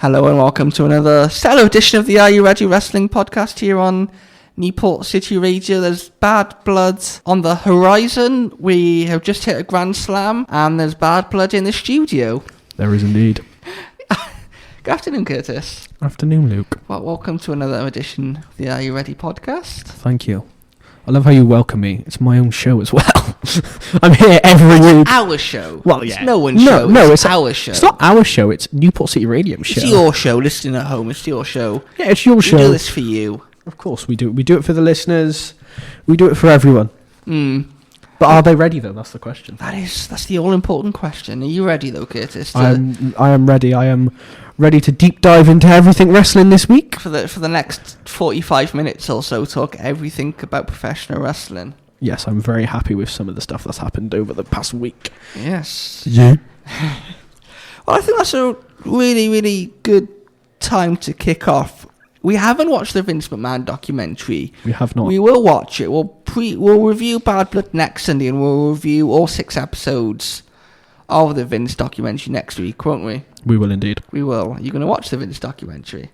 Hello and welcome to another stellar edition of the Are You Ready Wrestling podcast here on Newport City Radio. There's Bad Blood on the horizon. We have just hit a Grand Slam and there's Bad Blood in the studio. There is indeed. Good afternoon, Curtis. Afternoon, Luke. Well, welcome to another edition of the Are You Ready podcast. Thank you. I love how you welcome me. It's my own show as well. I'm here every week. Our show. Well, it's yeah. no one's show. No, it's our show. It's not our show. It's Newport City Radio's show. It's your show. Listening at home. It's your show. Yeah, it's your show. We do this for you. Of course we do. We do it for the listeners. We do it for everyone. But are they ready, though? That's the question. That's the all-important question. Are you ready, though, Curtis? I am ready. I am ready to deep dive into everything wrestling this week. For the next 45 minutes or so, talk everything about professional wrestling. Yes, I'm very happy with some of the stuff that's happened over the past week. Yes. Yeah. Well, I think that's a really, really good time to kick off. We haven't watched the Vince McMahon documentary. We have not. We will watch it. We'll review Bad Blood next Sunday, and we'll review all 6 episodes of the Vince documentary next week, won't we? We will indeed. We will. Are you going to watch the Vince documentary?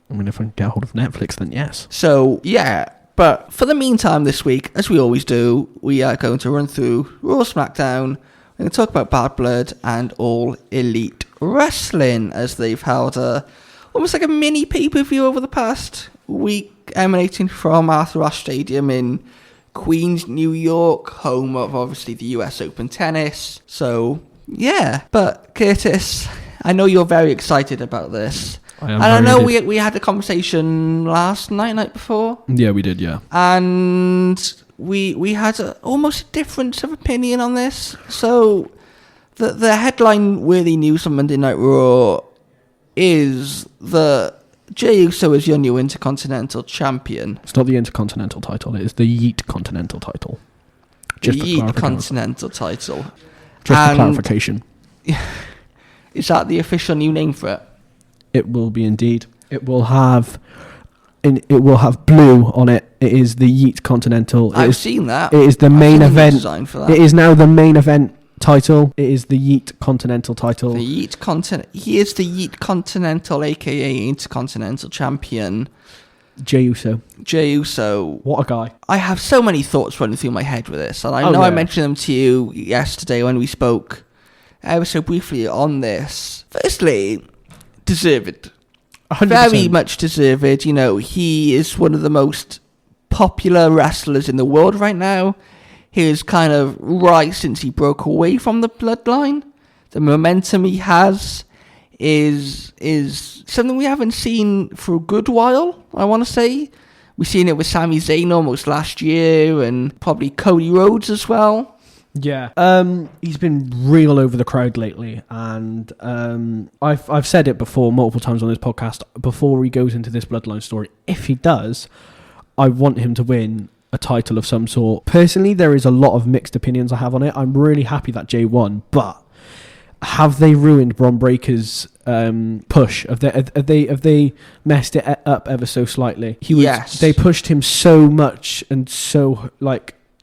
I mean, if I can get hold of Netflix, then yes. So, yeah. But for the meantime this week, as we always do, we are going to run through Raw, SmackDown. We're going to talk about Bad Blood and All Elite Wrestling, as they've held almost like a mini pay-per-view over the past week, emanating from Arthur Ashe Stadium in Queens, New York, home of obviously the US Open Tennis. So, yeah. But Curtis, I know you're very excited about this. I know we had a conversation last night before. Yeah, we did, yeah. And we had almost a difference of opinion on this. So, the headline-worthy news on Monday Night Raw is that Jey Uso is your new Intercontinental Champion. It's not the Intercontinental title, it is the Yeet Continental title. Just the Yeet Continental title. Just for clarification. Is that the official new name for it? It will be indeed. It will have blue on it. It is the Yeet Continental. I've seen that. It is the main event. Design for that. It is now the main event title. It is the Yeet Continental title. He is the Yeet Continental, aka Intercontinental Champion. Jey Uso. What a guy. I have so many thoughts running through my head with this, and I mentioned them to you yesterday when we spoke ever so briefly on this. Firstly, deserved. 100%. Very much deserved. You know, he is one of the most popular wrestlers in the world right now. He is kind of right since he broke away from the bloodline. The momentum he has is something we haven't seen for a good while, I want to say. We've seen it with Sami Zayn almost last year, and probably Cody Rhodes as well. Yeah. He's been real over the crowd lately, and I've said it before multiple times on this podcast, before he goes into this bloodline story, if he does, I want him to win a title of some sort. Personally, there is a lot of mixed opinions I have on it. I'm really happy that Jey won, but have they ruined Bron Breakker's push? Have they messed it up ever so slightly? Yes. They pushed him so much and so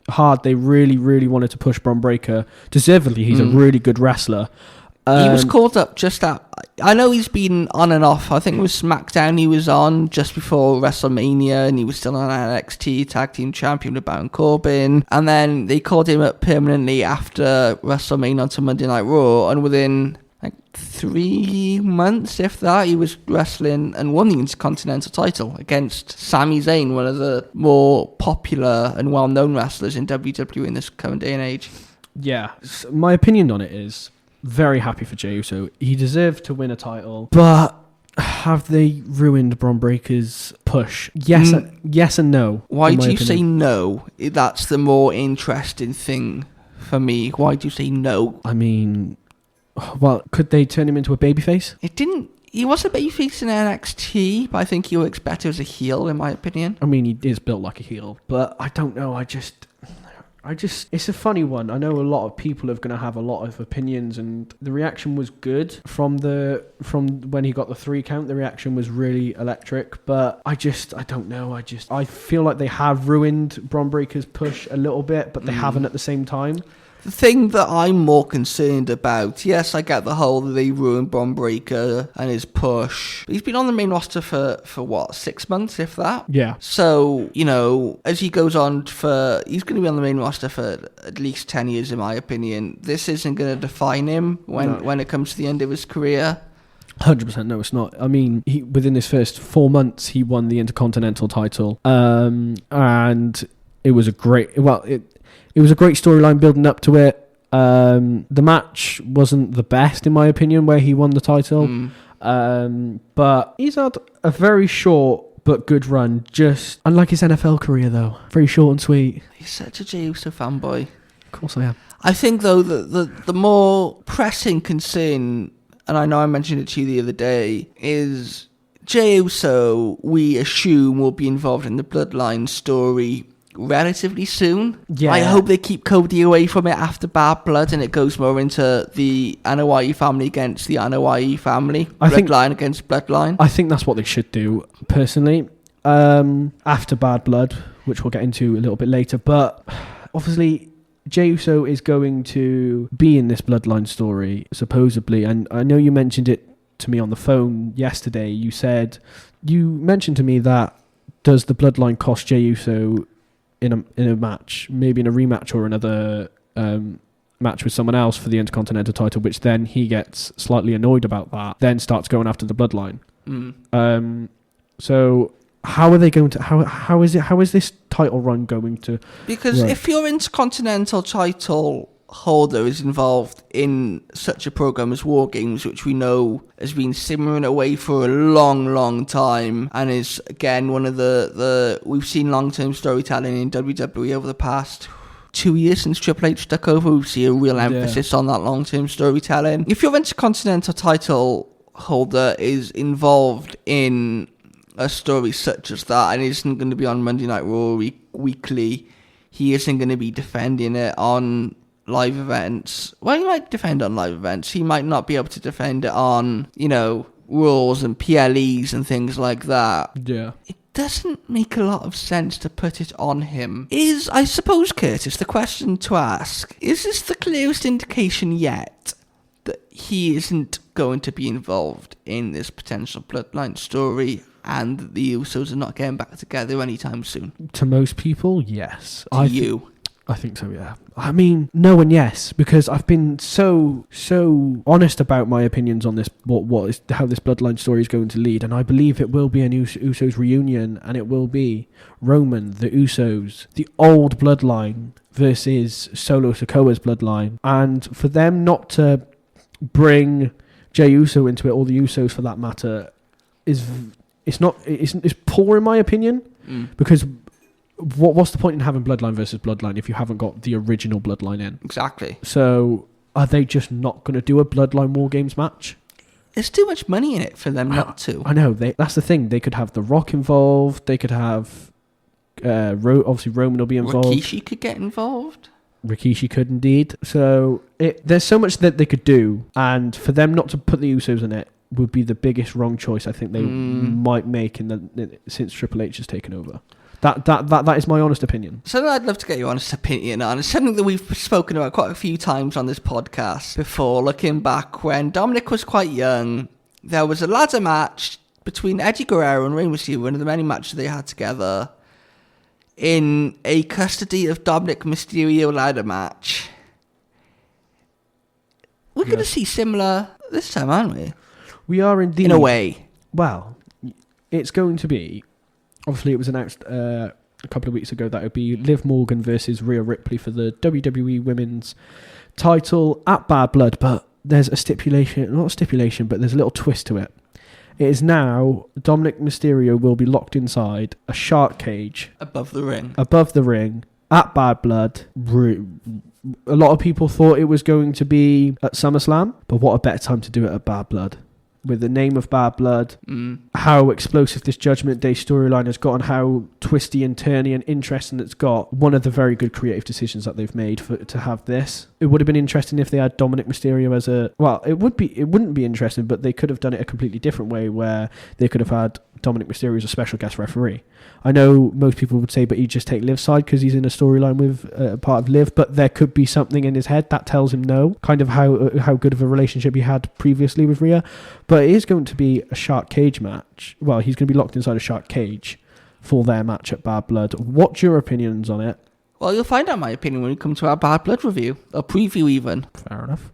hard. They really, really wanted to push Bron Breakker. Deservedly, he's a really good wrestler. He was called up just at... I know he's been on and off. I think it was SmackDown he was on just before WrestleMania, and he was still on NXT Tag Team Champion with Baron Corbin. And then they called him up permanently after WrestleMania onto Monday Night Raw, and within 3 months, if that, he was wrestling and won the Intercontinental title against Sami Zayn, one of the more popular and well-known wrestlers in WWE in this current day and age. Yeah. My opinion on it is... very happy for Jey Uso. He deserved to win a title, but have they ruined Bron Breakker's push? Yes, yes and no. Why do you say no? That's the more interesting thing for me. Why do you say no? I mean, well, could they turn him into a babyface? It didn't. He was a babyface in NXT, but I think he works better as a heel, in my opinion. I mean, he is built like a heel, but I don't know. I just, it's a funny one. I know a lot of people are going to have a lot of opinions, and the reaction was good from when he got the 3 count. The reaction was really electric, but I don't know. I feel like they have ruined Bron Breakker's push a little bit, but they haven't at the same time. The thing that I'm more concerned about, yes, I get the whole they ruined Bron Breakker and his push. But he's been on the main roster for what, 6 months, if that? Yeah. So, as he goes on he's going to be on the main roster for at least 10 years, in my opinion. This isn't going to define him when it comes to the end of his career. 100% no, it's not. I mean, within his first 4 months, he won the Intercontinental title. And it was a great... Well, it was a great storyline building up to it. The match wasn't the best, in my opinion, where he won the title. But he's had a very short but good run, just unlike his NFL career, though. Very short and sweet. He's such a Jey Uso fanboy. Of course I am. I think, though, that the more pressing concern, and I know I mentioned it to you the other day, is Jey Uso, we assume, will be involved in the Bloodline story relatively soon. Yeah. I hope they keep Cody away from it after Bad Blood and it goes more into the Anoa'i family against the Anoa'i family. Bloodline against Bloodline. I think that's what they should do, personally. After Bad Blood, which we'll get into a little bit later. But obviously, Jey Uso is going to be in this Bloodline story, supposedly. And I know you mentioned it to me on the phone yesterday. You mentioned to me that does the Bloodline cost Jey Uso in a match, maybe in a rematch or another match with someone else for the Intercontinental title, which then he gets slightly annoyed about that, then starts going after the Bloodline. So how are they going to... How is this title run going to... Because if your Intercontinental title holder is involved in such a program as War Games, which we know has been simmering away for a long time, and is again one of the we've seen long-term storytelling in WWE over the past 2 years since Triple H took over. We see a real emphasis on that long-term storytelling. If your Intercontinental title holder is involved in a story such as that and isn't going to be on Monday Night Raw weekly, he isn't going to be defending it on live events. Well, he might defend on live events. He might not be able to defend it on, Raws and PLEs and things like that. Yeah. It doesn't make a lot of sense to put it on him. I suppose, Curtis, the question to ask, is this the clearest indication yet that he isn't going to be involved in this potential Bloodline story and that the Usos are not getting back together anytime soon? To most people, yes. You? I think so, yeah. I mean, no and yes, because I've been so honest about my opinions on this, how this Bloodline story is going to lead, and I believe it will be an Usos reunion, and it will be Roman, the Usos, the old Bloodline versus Solo Sikoa's Bloodline, and for them not to bring Jey Uso into it, or the Usos for that matter, it's poor in my opinion, because what's the point in having Bloodline versus Bloodline if you haven't got the original Bloodline in? Exactly. So are they just not going to do a Bloodline War Games match? There's too much money in it for them not to. I know. That's the thing. They could have The Rock involved. They could have... obviously, Roman will be involved. Rikishi could get involved. Rikishi could indeed. So there's so much that they could do. And for them not to put the Usos in it would be the biggest wrong choice I think they might make since Triple H has taken over. That is my honest opinion. Something I'd love to get your honest opinion on. It's something that we've spoken about quite a few times on this podcast before. Looking back when Dominic was quite young, there was a ladder match between Eddie Guerrero and Rey Mysterio, one of the many matches they had together, in a custody of Dominic Mysterio ladder match. We're going to see similar this time, aren't we? We are indeed. In a way. Well, it's going to be... Obviously, it was announced a couple of weeks ago that it would be Liv Morgan versus Rhea Ripley for the WWE Women's title at Bad Blood, but there's a stipulation, not a stipulation, but there's a little twist to it. It is now Dominic Mysterio will be locked inside a shark cage. Above the ring. At Bad Blood. A lot of people thought it was going to be at SummerSlam, but what a better time to do it at Bad Blood. With the name of Bad Blood, how explosive this Judgment Day storyline has got and how twisty and turny and interesting it's got. One of the very good creative decisions that they've made to have this. It would have been interesting if they had Dominic Mysterio as it wouldn't be interesting, but they could have done it a completely different way where they could have had Dominic Mysterio is a special guest referee. I know most people would say, but he'd just take Liv's side because he's in a storyline with part of Liv, but there could be something in his head that tells him no, kind of how good of a relationship he had previously with Rhea. But it is going to be a shark cage match. Well, he's going to be locked inside a shark cage for their match at Bad Blood. What's your opinions on it? Well, you'll find out my opinion when we come to our Bad Blood review, or preview even. Fair enough.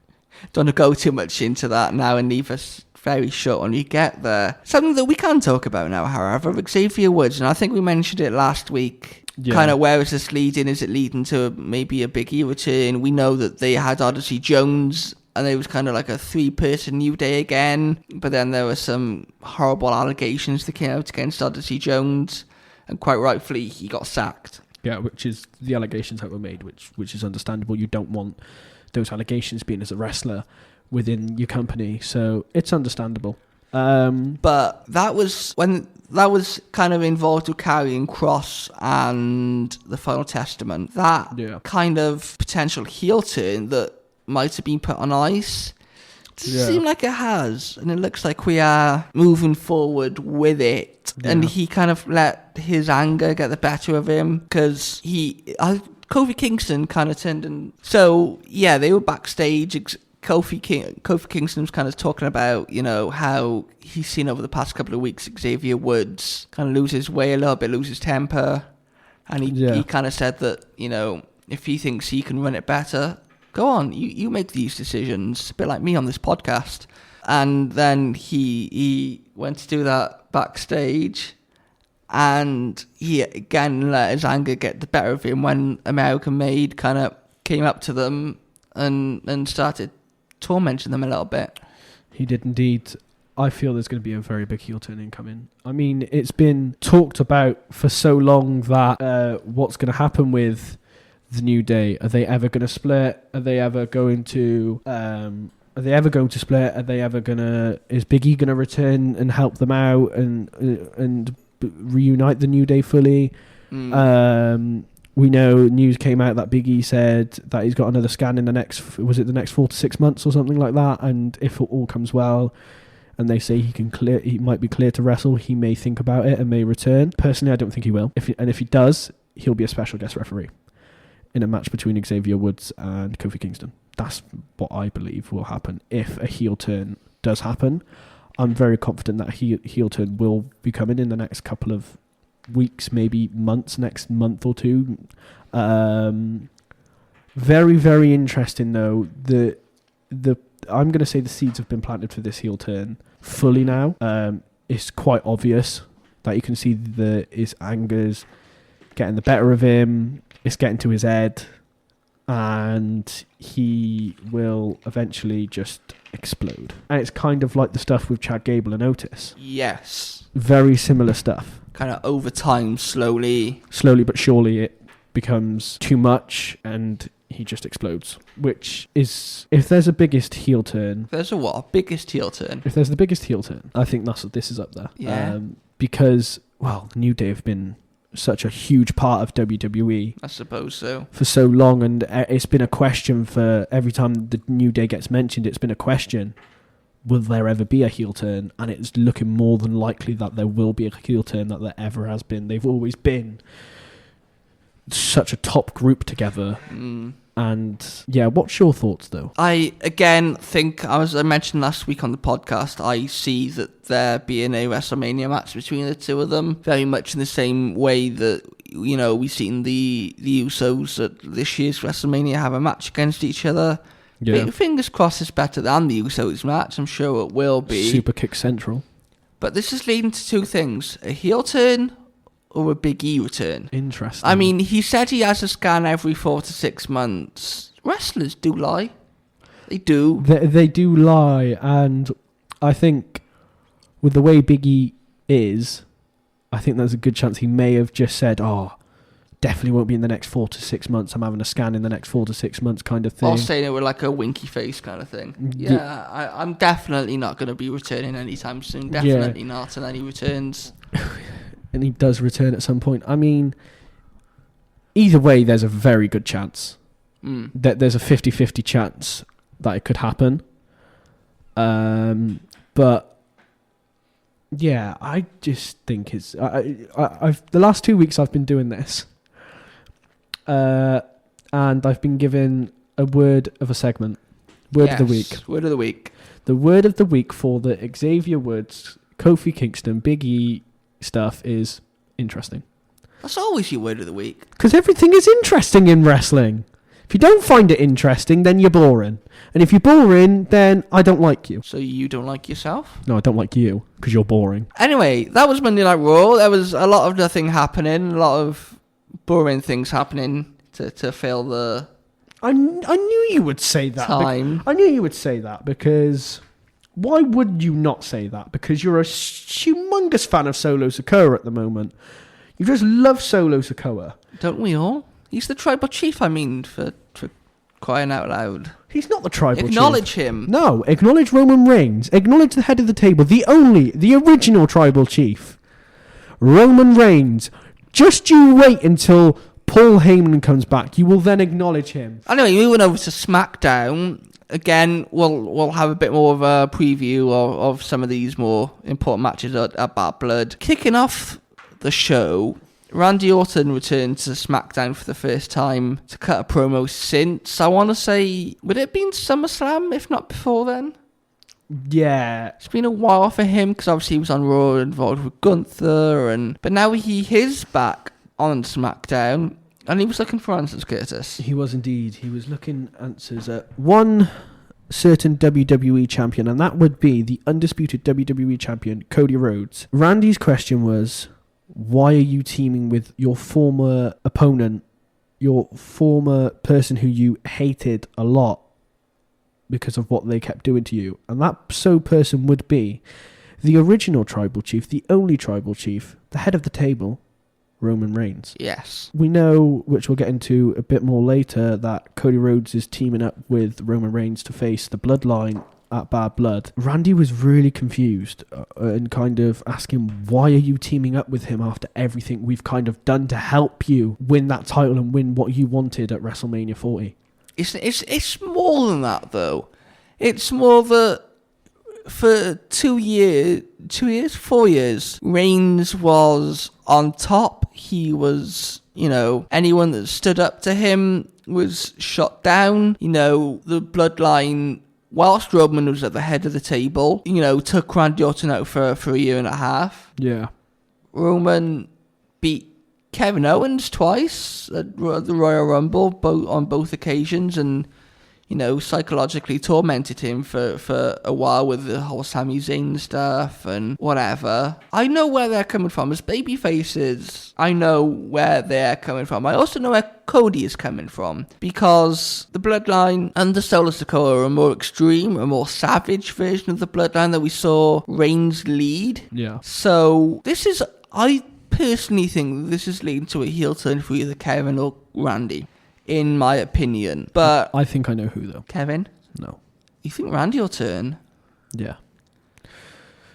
Don't want to go too much into that now and leave us very short when you get there. Something that we can talk about now, however, Xavier Woods, and I think we mentioned it last week. Yeah. Kind of where is this leading? Is it leading to maybe a Big E return? We know that they had Odyssey Jones, and it was kind of like a 3-person New Day again, but then there were some horrible allegations that came out against Odyssey Jones, and quite rightfully he got sacked. Yeah, which is the allegations that were made, which is understandable. You don't want those allegations being as a wrestler within your company, so it's understandable. But that was when that was kind of involved with Karrion Kross and the Final Testament. That kind of potential heel turn that might have been put on ice. Doesn't seem like it has, and it looks like we are moving forward with it. Yeah. And he kind of let his anger get the better of him because Kofi Kingston kind of turned and so they were backstage. Kofi Kingston was kind of talking about, how he's seen over the past couple of weeks Xavier Woods kind of lose his way a little bit, lose his temper. And he kind of said that, if he thinks he can run it better, go on, you make these decisions. A bit like me on this podcast. And then he went to do that backstage. And he again let his anger get the better of him when American Made kind of came up to them and started tormenting them a little bit. He did indeed. I feel there's going to be a very big heel turn incoming. I mean, it's been talked about for so long that what's going to happen with the New Day. Are they ever going to split? Are they ever going to split? Are they ever going to... Is Big E going to return and help them out and reunite the New Day fully? We know news came out that Big E said that he's got another scan in the next 4 to 6 months or something like that, and if it all comes well and they say he might be clear to wrestle, he may think about it and may return. Personally, I don't think he will. If he does, he'll be a special guest referee in a match between Xavier Woods and Kofi Kingston. That's what I believe will happen if a heel turn does happen. I'm very confident that heel turn will be coming in the next couple of weeks, maybe months, next month or two. Very, very interesting though. I'm going to say the seeds have been planted for this heel turn fully now. It's quite obvious that you can see his anger's getting the better of him. It's getting to his head, and he will eventually just explode. And it's kind of like the stuff with Chad Gable and Otis. Yes. Very similar stuff. Kind of over time, slowly but surely, it becomes too much, and he just explodes. Which is, if there's a biggest heel turn... There's a what? Biggest heel turn? If there's the biggest heel turn, I think this is up there. Yeah. Because, well, New Day have been such a huge part of WWE. I suppose so. For so long, and it's been a question for every time the New Day gets mentioned, it's been a question. Will there ever be a heel turn? And it's looking more than likely that there will be a heel turn, that there ever has been. They've always been such a top group together. And yeah, what's your thoughts though? I again think, as I mentioned last week on the podcast, I see that there being a WrestleMania match between the two of them, very much in the same way that, we've seen the Usos at this year's WrestleMania have a match against each other. Yeah. Fingers crossed it's better than the Usos match. I'm sure it will be. Super Kick Central. But this is leading to two things: a heel turn or a Big E return. Interesting. I mean, he said he has a scan every 4 to 6 months. Wrestlers do lie. They do. They do lie, and I think with the way Big E is, I think there's a good chance he may have just said, definitely won't be in the next 4 to 6 months. I'm having a scan in the next 4 to 6 months kind of thing. Or saying it with like a winky face kind of thing. Yeah, I'm definitely not going to be returning anytime soon. Definitely not. And then he returns. And he does return at some point. I mean, either way, there's a very good chance. That there's a 50-50 chance that it could happen. But Yeah, I just think it's... I've the last 2 weeks I've been doing this. And I've been given a word of a segment. Word of the week. Word of the week. The word of the week for the Xavier Woods, Kofi Kingston, Big E stuff is interesting. That's always your word of the week. Because everything is interesting in wrestling. If you don't find it interesting, then you're boring. And if you're boring, then I don't like you. So you don't like yourself? No, I don't like you, because you're boring. Anyway, that was Monday Night Raw. There was a lot of nothing happening, a lot of boring things happening to fill the I knew you would say that. time. I knew you would say that, because... Why would you not say that? Because you're a humongous fan of Solo Sikoa at the moment. You just love Solo Sikoa. Don't we all? He's the tribal chief, I mean, for crying out loud. He's not the tribal chief. Acknowledge him. No, acknowledge Roman Reigns. Acknowledge the head of the table. The original tribal chief. Roman Reigns. Just you wait until Paul Heyman comes back. You will then acknowledge him. Anyway, moving over to SmackDown. Again, we'll have a bit more of a preview of some of these more important matches at Bad Blood. Kicking off the show, Randy Orton returned to SmackDown for the first time to cut a promo since, I want to say, would it have been SummerSlam, if not before then? Yeah. It's been a while for him, because obviously he was on Raw involved with Gunther, but now he is back on SmackDown, and he was looking for answers, Curtis. He was indeed. He was looking answers at one certain WWE champion, and that would be the undisputed WWE champion, Cody Rhodes. Randy's question was, why are you teaming with your former opponent, your former person who you hated a lot because of what they kept doing to you? And that person would be the original tribal chief, the only tribal chief, the head of the table, Roman Reigns. Yes. We know, which we'll get into a bit more later, that Cody Rhodes is teaming up with Roman Reigns to face the Bloodline at Bad Blood. Randy was really confused and kind of asking, why are you teaming up with him after everything we've kind of done to help you win that title and win what you wanted at WrestleMania 40? It's more than that, though. It's more that for 4 years, Reigns was on top. He was, anyone that stood up to him was shot down. The Bloodline, whilst Roman was at the head of the table, took Randy Orton out for a year and a half. Yeah. Roman beat Kevin Owens twice at the Royal Rumble, on both occasions, and psychologically tormented him for a while with the whole Sami Zayn stuff and whatever. I know where they're coming from as baby faces. I know where they're coming from. I also know where Cody is coming from, because the Bloodline and the Solo Sikoa are a more extreme, a more savage version of the Bloodline that we saw Reigns lead. Yeah. So I personally think this is leading to a heel turn for either Kevin or Randy, in my opinion. But I think I know who, though. Kevin? No. You think Randy will turn? Yeah.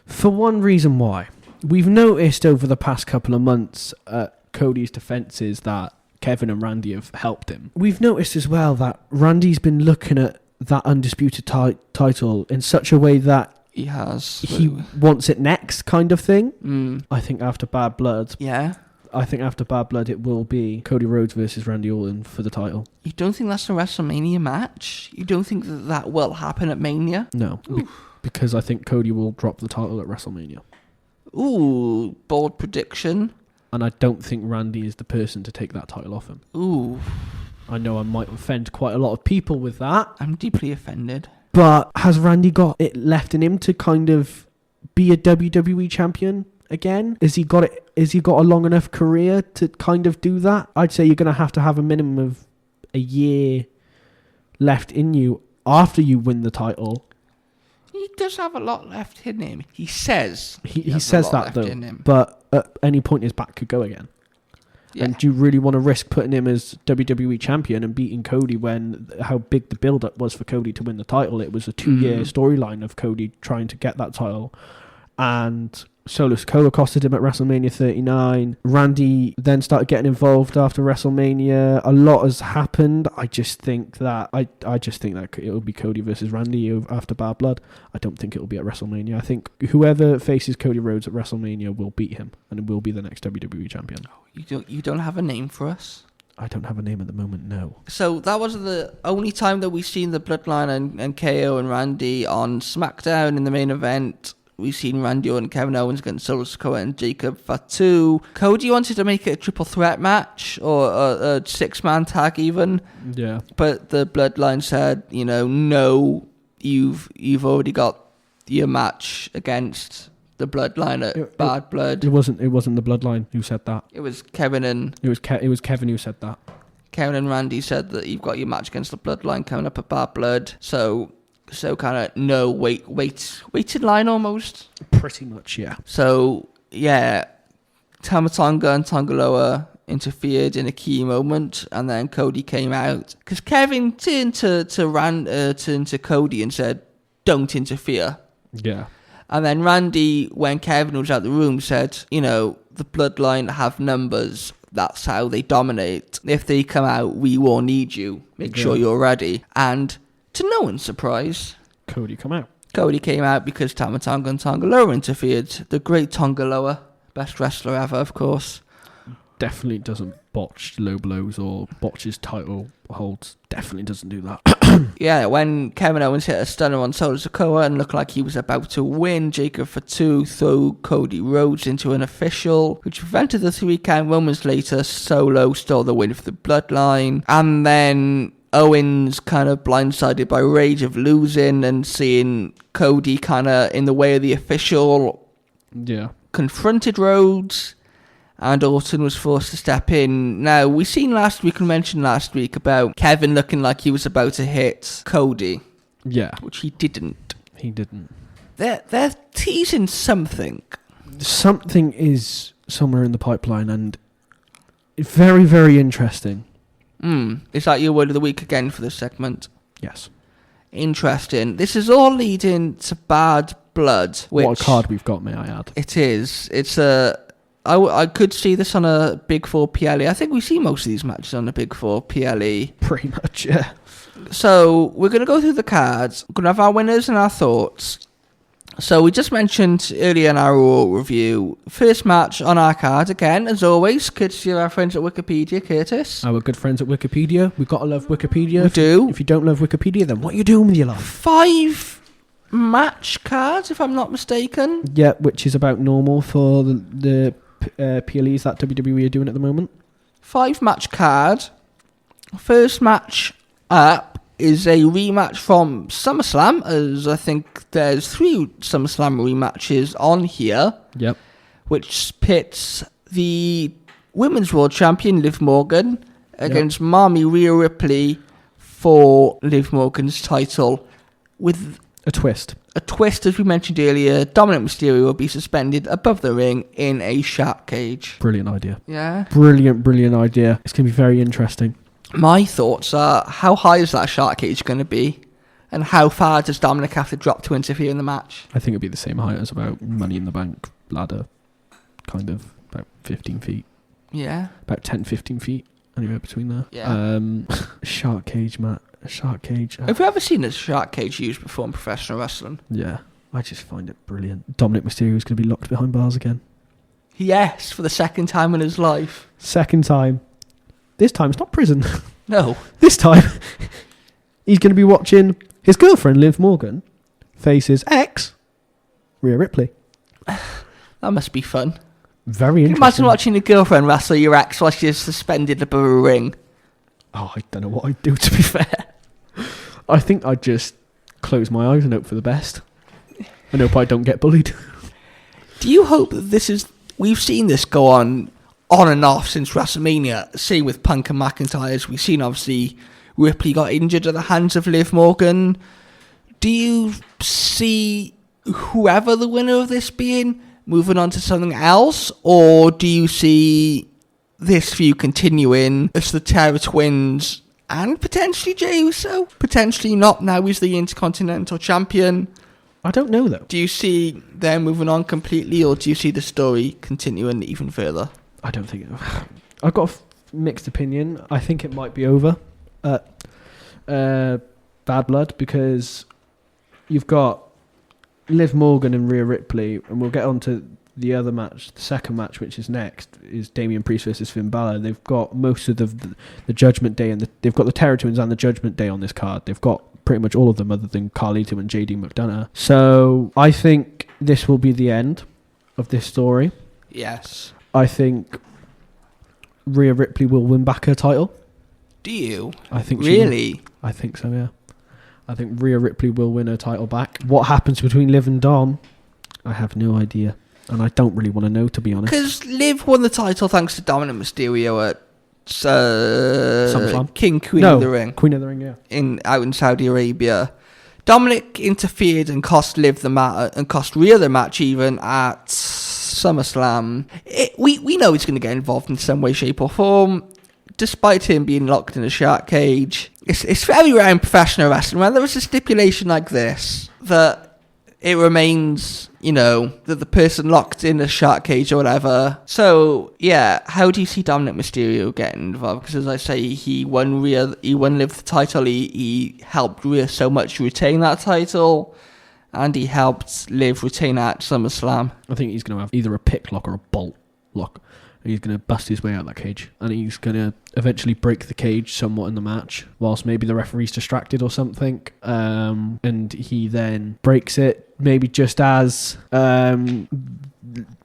For one reason why. We've noticed over the past couple of months at Cody's defences that Kevin and Randy have helped him. We've noticed as well that Randy's been looking at that undisputed title in such a way that He wants it next, kind of thing. I think after Bad Blood... Yeah? I think after Bad Blood, it will be Cody Rhodes versus Randy Orton for the title. You don't think that's a WrestleMania match? You don't think that will happen at Mania? No, because I think Cody will drop the title at WrestleMania. Ooh, bold prediction. And I don't think Randy is the person to take that title off him. Ooh. I know I might offend quite a lot of people with that. I'm deeply offended. But has Randy got it left in him to kind of be a WWE champion again? Has he got a long enough career to kind of do that? I'd say you're going to have a minimum of a year left in you after you win the title. He does have a lot left in him. He says he says that, though. But at any point his back could go again. Yeah. And do you really want to risk putting him as WWE champion and beating Cody when how big the build-up was for Cody to win the title? It was a 2-year storyline of Cody trying to get that title. And Solo Sikoa accosted him at WrestleMania 39. Randy then started getting involved after WrestleMania. A lot has happened. I just think that it'll be Cody versus Randy after Bad Blood. I don't think it'll be at WrestleMania. I think whoever faces Cody Rhodes at WrestleMania will beat him and will be the next WWE champion. You don't have a name for us? I don't have a name at the moment, no. So that was the only time that we've seen the Bloodline and KO and Randy on SmackDown in the main event. We've seen Randy Orton and Kevin Owens against Solo Sikoa and Jacob Fatu. Cody wanted to make it a triple threat match or a 6-man tag even. Yeah. But the Bloodline said, no, you've already got your match against the Bloodline at Bad Blood. It wasn't the Bloodline who said that. It was Kevin and... It was Kevin who said that. Kevin and Randy said that you've got your match against the Bloodline coming up at Bad Blood. So kind of wait in line almost. Pretty much, yeah. So yeah, Tama Tonga and Tongaloa interfered in a key moment, and then Cody came out because Kevin turned to Cody and said, "Don't interfere." Yeah. And then Randy, when Kevin was out the room, said, the Bloodline have numbers. That's how they dominate. If they come out, we will need you. Make sure you're ready. And to no one's surprise, Cody come out. Cody came out because Tama Tonga and Tongaloa interfered. The great Tongaloa, best wrestler ever, of course. Definitely doesn't botch low blows or botches title holds. Definitely doesn't do that. Yeah, when Kevin Owens hit a stunner on Solo Sikoa and looked like he was about to win, Jacob Fatu threw Cody Rhodes into an official, which prevented the 3 count. Moments later, Solo stole the win for the Bloodline. And then Owens, kind of blindsided by rage of losing and seeing Cody kind of in the way of the official, confronted Rhodes. And Orton was forced to step in. Now, we mentioned last week about Kevin looking like he was about to hit Cody. Yeah. Which he didn't. He didn't. They're teasing something. Something is somewhere in the pipeline, and it's very, very interesting. Is that your word of the week again for this segment? Yes. Interesting. This is all leading to Bad Blood. What a card we've got, may I add. It is. It's a... I could see this on a Big 4 PLE. I think we see most of these matches on a Big 4 PLE. Pretty much, yeah. So, we're going to go through the cards. We're going to have our winners and our thoughts. So, we just mentioned earlier in our Raw review, first match on our card, again, as always, courtesy of our friends at Wikipedia, Curtis. Our good friends at Wikipedia. We've got to love Wikipedia. We do. If you don't love Wikipedia, then what are you doing with your life? 5 match cards, if I'm not mistaken. Yeah, which is about normal for the PLEs that WWE are doing at the moment. 5 match card. First match up is a rematch from SummerSlam, as I think there's 3 SummerSlam rematches on here. Yep. Which pits the Women's World Champion Liv Morgan against Mommy Rhea Ripley for Liv Morgan's title with a twist. A twist, as we mentioned earlier. Dominic Mysterio will be suspended above the ring in a shark cage. Brilliant idea. Yeah. Brilliant idea. It's going to be very interesting. My thoughts are, how high is that shark cage going to be? And how far does Dominic have to drop to interfere in the match? I think it'll be the same height as about Money in the Bank ladder. Kind of. About 15 feet. Yeah. About 10, 15 feet. Anywhere between there. Yeah. Shark cage, Matt. A shark cage. Have you ever seen a shark cage used before in professional wrestling? Yeah. I just find it brilliant. Dominic Mysterio is going to be locked behind bars again. Yes, for the second time in his life. Second time. This time it's not prison. No. This time he's going to be watching his girlfriend, Liv Morgan, faces ex, Rhea Ripley. That must be fun. Very interesting. Imagine watching your girlfriend wrestle your ex while she's suspended above a ring. Oh, I don't know what I'd do, to be fair. I think I'd just close my eyes and hope for the best. And hope I don't get bullied. Do you hope that this is... We've seen this go on and off since WrestleMania. Same with Punk and McIntyre. We've seen, obviously, Ripley got injured at the hands of Liv Morgan. Do you see whoever the winner of this being moving on to something else? Or do you see this feud continuing as the Terror Twins and potentially Jey Uso? Potentially not. Now he's the Intercontinental Champion. I don't know, though. Do you see them moving on completely, or do you see the story continuing even further? I don't think... I've got a mixed opinion. I think it might be over at Bad Blood, because you've got Liv Morgan and Rhea Ripley, and we'll get on to the other match, the second match, which is next, is Damian Priest versus Finn Balor. They've got most of the Judgment Day, and they've got the Terror Twins and the Judgment Day on this card. They've got pretty much all of them other than Carlito and JD McDonough. So I think this will be the end of this story. Yes. I think Rhea Ripley will win back her title. Do you? I think really? I think so, yeah. I think Rhea Ripley will win her title back. What happens between Liv and Dom, I have no idea. And I don't really want to know, to be honest. Because Liv won the title thanks to Dominic Mysterio at Queen of the Ring. Queen of the Ring, yeah. Out in Saudi Arabia. Dominic interfered and cost Liv the match, and cost Rhea the match even at SummerSlam. We know he's going to get involved in some way, shape or form. Despite him being locked in a shark cage. It's very rare in professional wrestling when there is a stipulation like this that it remains, that the person locked in a shark cage or whatever. So, yeah, how do you see Dominic Mysterio getting involved? Because as I say, he won Liv the title, he helped Rhea so much to retain that title, and he helped Liv retain at SummerSlam. I think he's going to have either a pick lock or a bolt lock. He's going to bust his way out of that cage, and he's going to eventually break the cage somewhat in the match, whilst maybe the referee's distracted or something, and he then breaks it, maybe just as,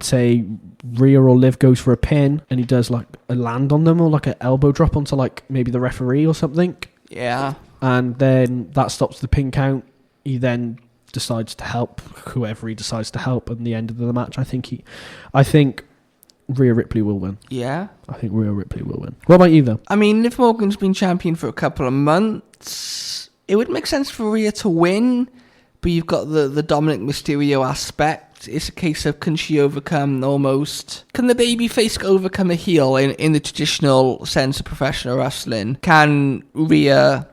say, Rhea or Liv goes for a pin, and he does like a land on them, or like an elbow drop onto like maybe the referee or something. Yeah. And then that stops the pin count. He then decides to help whoever he decides to help at the end of the match. I think Rhea Ripley will win. Yeah? I think Rhea Ripley will win. What about you, though? I mean, Liv Morgan's been champion for a couple of months. It would make sense for Rhea to win, but you've got the Dominic Mysterio aspect. It's a case of can she overcome almost... Can the babyface overcome a heel in the traditional sense of professional wrestling? Can Rhea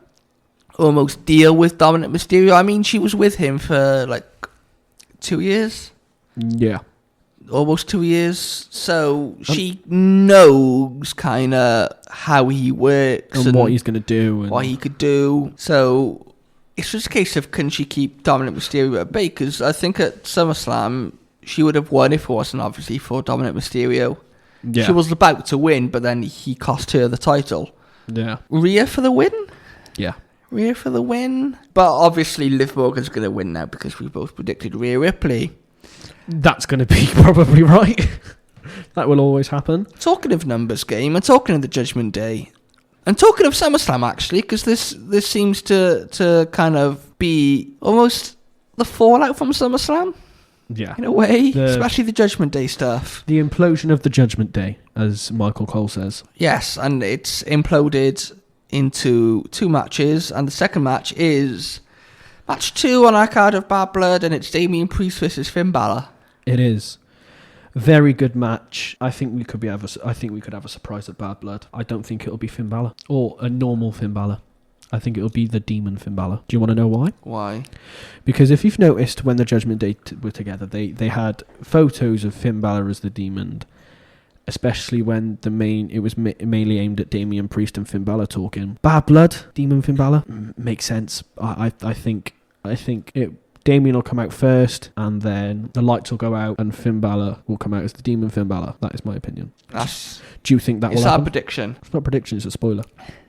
almost deal with Dominic Mysterio? I mean, she was with him for, 2 years? Yeah. Almost 2 years, so she knows kind of how he works and what he's going to do, and what he could do. So it's just a case of can she keep Dominic Mysterio at bay? Because I think at SummerSlam she would have won if it wasn't obviously for Dominic Mysterio. Yeah. She was about to win, but then he cost her the title. Yeah. Rhea for the win. Yeah. Rhea for the win. But obviously Liv Morgan's going to win now because we both predicted Rhea Ripley. That's going to be probably right. That will always happen. Talking of numbers game, and talking of the Judgment Day, and talking of SummerSlam actually, because this seems to kind of be almost the fallout from SummerSlam. Yeah. In a way, especially the Judgment Day stuff. The implosion of the Judgment Day, as Michael Cole says. Yes, and it's imploded into 2 matches, and the second match is match 2 on our card of Bad Blood, and it's Damian Priest versus Finn Balor. It is. Very good match. I think we could have a surprise at Bad Blood. I don't think it'll be Finn Balor or a normal Finn Balor. I think it'll be the Demon Finn Balor. Do you want to know why? Why? Because if you've noticed, when the Judgment Day were together, they had photos of Finn Balor as the Demon, especially when it was mainly aimed at Damian Priest and Finn Balor talking. Bad Blood, Demon Finn Balor, makes sense. I think Damian will come out first, and then the lights will go out, and Finn Balor will come out as the Demon Finn Balor. That is my opinion. Do you think that will happen? It's our prediction. It's not a prediction, it's a spoiler.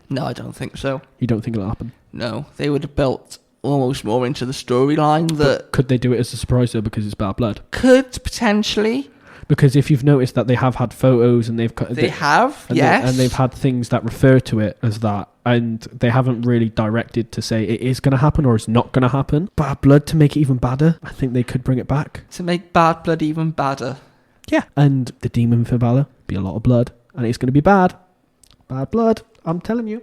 No, I don't think so. You don't think it'll happen? No, they would have built almost more into the storyline that... But could they do it as a surprise, though, because it's Bad Blood? Could, potentially. Because if you've noticed that they have had photos and yes. And they've had things that refer to it as that, and they haven't really directed to say it is going to happen or it's not going to happen. Bad Blood, to make it even badder, I think they could bring it back. To make Bad Blood even badder. Yeah. And the Demon Finn Balor, be a lot of blood, and it's going to be bad. Bad Blood, I'm telling you.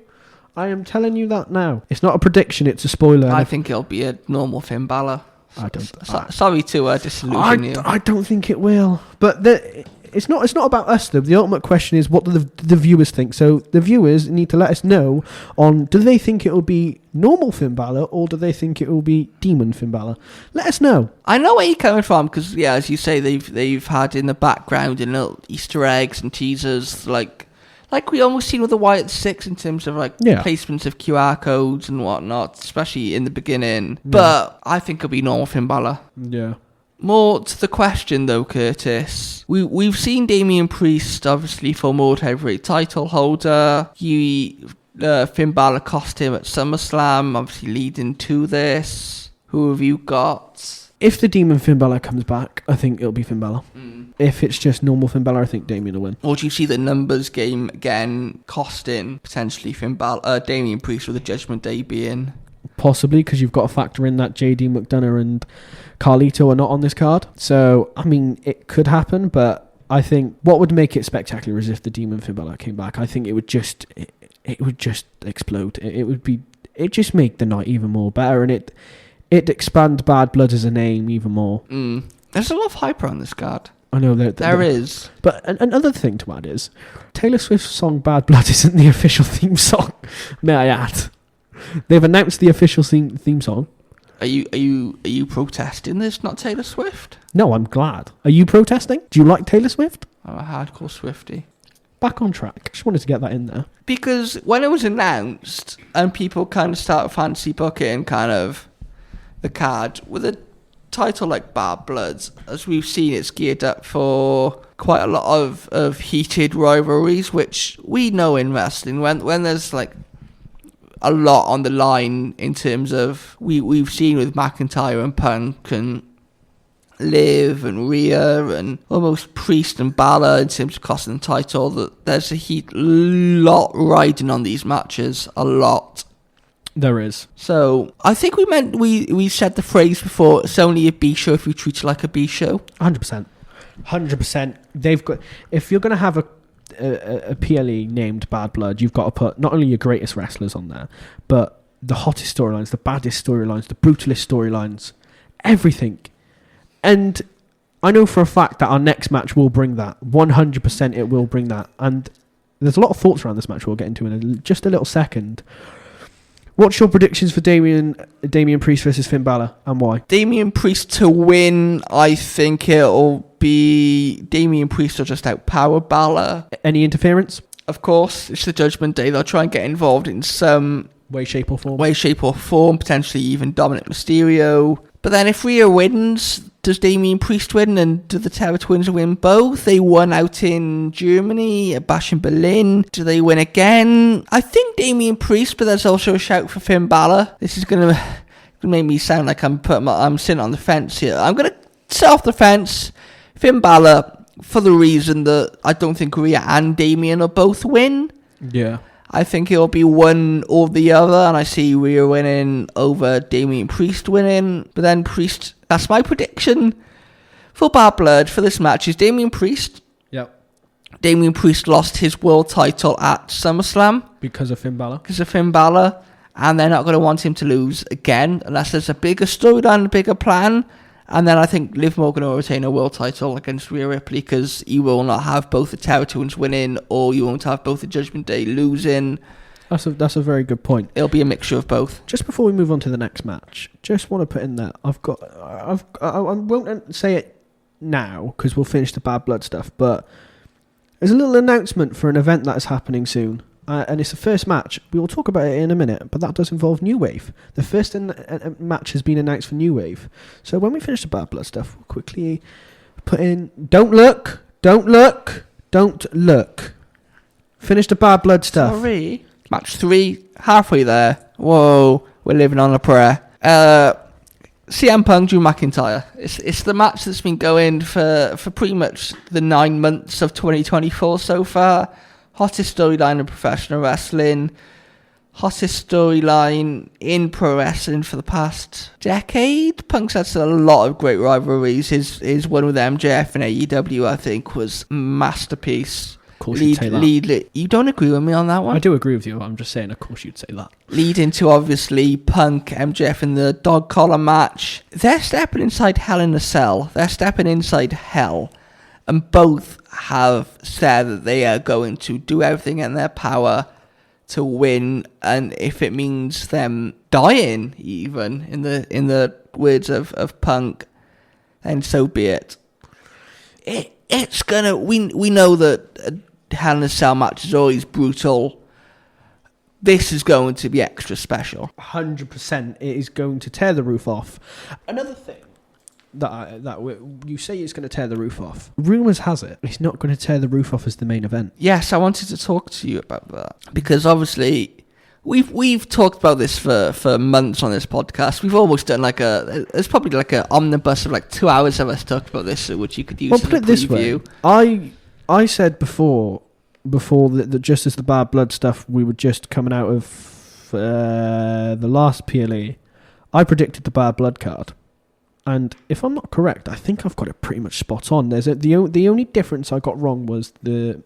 I am telling you that now. It's not a prediction, it's a spoiler. I think it'll be a normal Finn Balor. I don't. Sorry to disillusion you. I don't think it will. But it's not about us though. The ultimate question is what do the viewers think. So the viewers need to let us know on, do they think it will be normal Finn Balor or do they think it will be Demon Finn Balor? Let us know. I know where you're coming from because, yeah, as you say, they've had in the background in little Easter eggs and teasers like we almost seen with the Wyatt 6 in terms of placements of QR codes and whatnot, especially in the beginning. Yeah. But I think it'll be normal Finn Balor. Yeah. More to the question though, Curtis. We've seen Damian Priest obviously for World Heavyweight title holder. Finn Balor cost him at SummerSlam, obviously leading to this. Who have you got? If the Demon Finn Balor comes back, I think it'll be Finn Balor. If it's just normal Finn Balor, I think Damien will win. Or do you see the numbers game again costing potentially Damian Priest with the Judgment Day being? Possibly, because you've got to factor in that JD McDonough and Carlito are not on this card. So, I mean, it could happen, but I think what would make it spectacular is if the Demon Finn Balor came back. I think it would just explode. It just make the night even more better, and it expand Bad Blood as a name even more. There's a lot of hype around this card. I know there is. But another thing to add is Taylor Swift's song Bad Blood isn't the official theme song, may I add. They've announced the official theme song. Are you protesting this, not Taylor Swift? No, I'm glad. Are you protesting? Do you like Taylor Swift? I'm a hardcore Swiftie. Back on track. Just wanted to get that in there. Because when it was announced and people kind of started fancy booking kind of the card with a title like Bad Bloods, as we've seen, it's geared up for quite a lot of heated rivalries, which we know in wrestling when there's like a lot on the line in terms of we've seen with McIntyre and Punk and Liv and Rhea and almost Priest and Balor in terms of costing the title, that there's a lot riding on these matches, a lot. There is. So I think we said the phrase before, it's only a B show if you treat it like a B show. 100%. They've got, if you're going to have a PLE named Bad Blood, you've got to put not only your greatest wrestlers on there, but the hottest storylines, the baddest storylines, the brutalist storylines, everything. And I know for a fact that our next match will bring that. 100% it will bring that. And there's a lot of thoughts around this match we'll get into in just a little second. What's your predictions for Damian Priest versus Finn Balor, and why? Damian Priest to win. I think it'll be Damian Priest will just outpower Balor. Any interference? Of course, it's the Judgment Day. They'll try and get involved in some way, shape or form. Potentially even Dominic Mysterio. But then if Rhea wins, does Damian Priest win and do the Terror Twins win both? They won out in Germany, a bash in Berlin. Do they win again? I think Damian Priest, but there's also a shout for Finn Balor. This is going to make me sound like I'm sitting on the fence here. I'm going to sit off the fence. Finn Balor, for the reason that I don't think Rhea and Damian will both win. Yeah. I think it'll be one or the other, and I see Rhea winning over Damian Priest winning. But then Priest, that's my prediction for Bad Blood for this match, is Damian Priest. Yep. Damian Priest lost his world title at SummerSlam. Because of Finn Balor. And they're not going to want him to lose again, unless there's a bigger storyline, a bigger plan. And then I think Liv Morgan will retain a world title against Rhea Ripley, because you will not have both the Terror Twins winning, or you won't have both the Judgment Day losing. That's a very good point. It'll be a mixture of both. Just before we move on to the next match, just want to put in there, I won't say it now because we'll finish the Bad Blood stuff, but there's a little announcement for an event that is happening soon. And it's the first match. We will talk about it in a minute, but that does involve New Wave. The first match has been announced for New Wave. So when we finish the Bad Blood stuff, we'll quickly put in... Don't look! Finish the Bad Blood stuff. Sorry. Match 3, halfway there. Whoa, we're living on a prayer. CM Punk, Drew McIntyre. It's the match that's been going for pretty much the 9 months of 2024 so far. Hottest storyline in professional wrestling. Hottest storyline in pro wrestling for the past decade. Punk's had a lot of great rivalries. His one with MJF and AEW, I think, was masterpiece. Of course you'd say that. You don't agree with me on that one? I do agree with you. I'm just saying, of course you'd say that. Leading to, obviously, Punk, MJF in the dog collar match. They're stepping inside Hell in a Cell. They're stepping inside hell. And both have said that they are going to do everything in their power to win, and if it means them dying, even in the words of Punk, then so be it. It's gonna. We know that Hell in a Cell match is always brutal. This is going to be extra special. 100%, it is going to tear the roof off. Another thing you say it's going to tear the roof off. Rumours has it it's not going to tear the roof off as the main event. Yes, I wanted to talk to you about that because obviously we've talked about this for months on this podcast. We've almost done there's probably like an omnibus of like 2 hours of us talked about this, which you could use. Well, as put a it this preview. way. I said before that just as the Bad Blood stuff, we were just coming out of the last PLE. I predicted the Bad Blood card. And if I'm not correct, I think I've got it pretty much spot on. The only difference I got wrong was the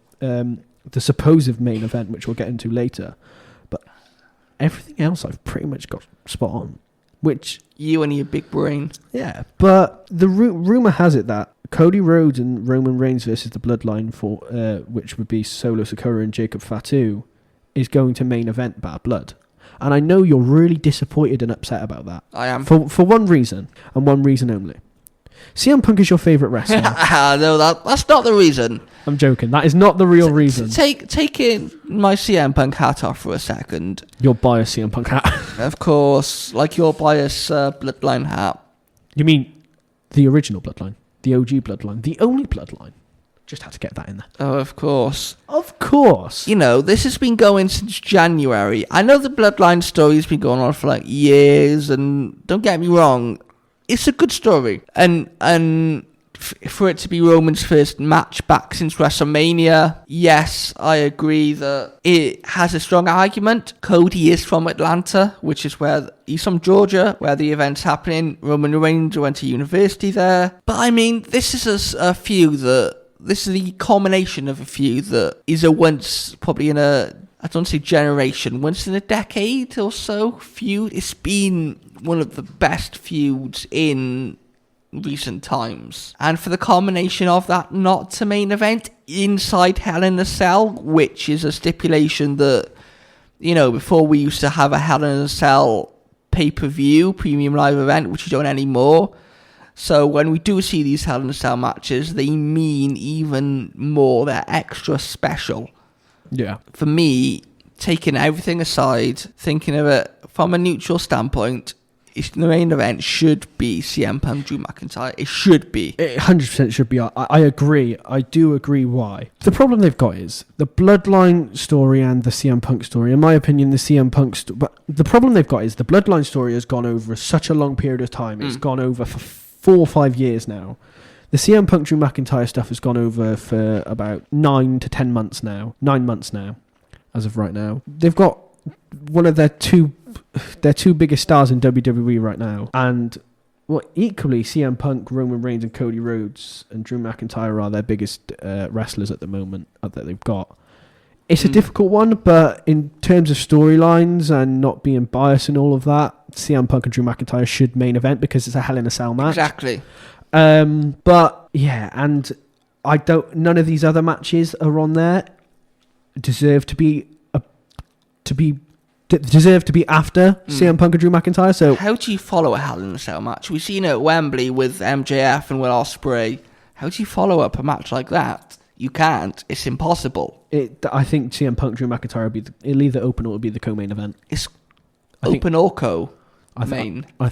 supposed main event, which we'll get into later. But everything else I've pretty much got spot on. Which You and your big brain. Yeah, but the rumor has it that Cody Rhodes and Roman Reigns versus the Bloodline, for which would be Solo Sikoa and Jacob Fatu, is going to main event Bad Blood. And I know you're really disappointed and upset about that. I am. For one reason, and one reason only. CM Punk is your favourite wrestler. No, that's not the reason. I'm joking. That is not the real reason. Taking my CM Punk hat off for a second. Your biased CM Punk hat. Of course, like your biased Bloodline hat. You mean the original Bloodline? The OG Bloodline? The only Bloodline? Just had to get that in there. Oh, of course. Of course. You know, this has been going since January. I know the Bloodline story has been going on for like years, and don't get me wrong, it's a good story. And for it to be Roman's first match back since WrestleMania, yes, I agree that it has a strong argument. Cody is from Atlanta, which is where he's from Georgia, where the event's happening. Roman Reigns went to university there. But I mean, this is a feud that... This is the culmination of a feud that is a once, probably in a, I don't say generation, once in a decade or so feud. It's been one of the best feuds in recent times. And for the culmination of that not to main event inside Hell in a Cell, which is a stipulation that, you know, before we used to have a Hell in a Cell pay-per-view, premium live event, which we don't anymore. So when we do see these Hell in a Cell matches, they mean even more. They're extra special. Yeah. For me, taking everything aside, thinking of it from a neutral standpoint, the main event should be CM Punk, Drew McIntyre. It should be. It 100% should be. I agree. I do agree why. The problem they've got is the Bloodline story and the CM Punk story. In my opinion, the CM Punk but the problem they've got is the Bloodline story has gone over such a long period of time. It's gone over for 4 or 5 years now. The CM Punk Drew McIntyre stuff has gone over for about 9 to 10 months now. 9 months now, as of right now. They've got one of their two biggest stars in WWE right now. And equally, CM Punk, Roman Reigns and Cody Rhodes and Drew McIntyre are their biggest wrestlers at the moment that they've got. It's a difficult one, but in terms of storylines and not being biased and all of that, CM Punk and Drew McIntyre should main event because it's a Hell in a Cell match. Exactly. But yeah, and none of these other matches are on there deserve to be after CM Punk and Drew McIntyre. So how do you follow a Hell in a Cell match? We've seen it at Wembley with MJF and Will Ospreay. How do you follow up a match like that? You can't. It's impossible. I think CM Punk, Drew McIntyre it'll either open or it'll be the co-main event. It's open or co. Main. I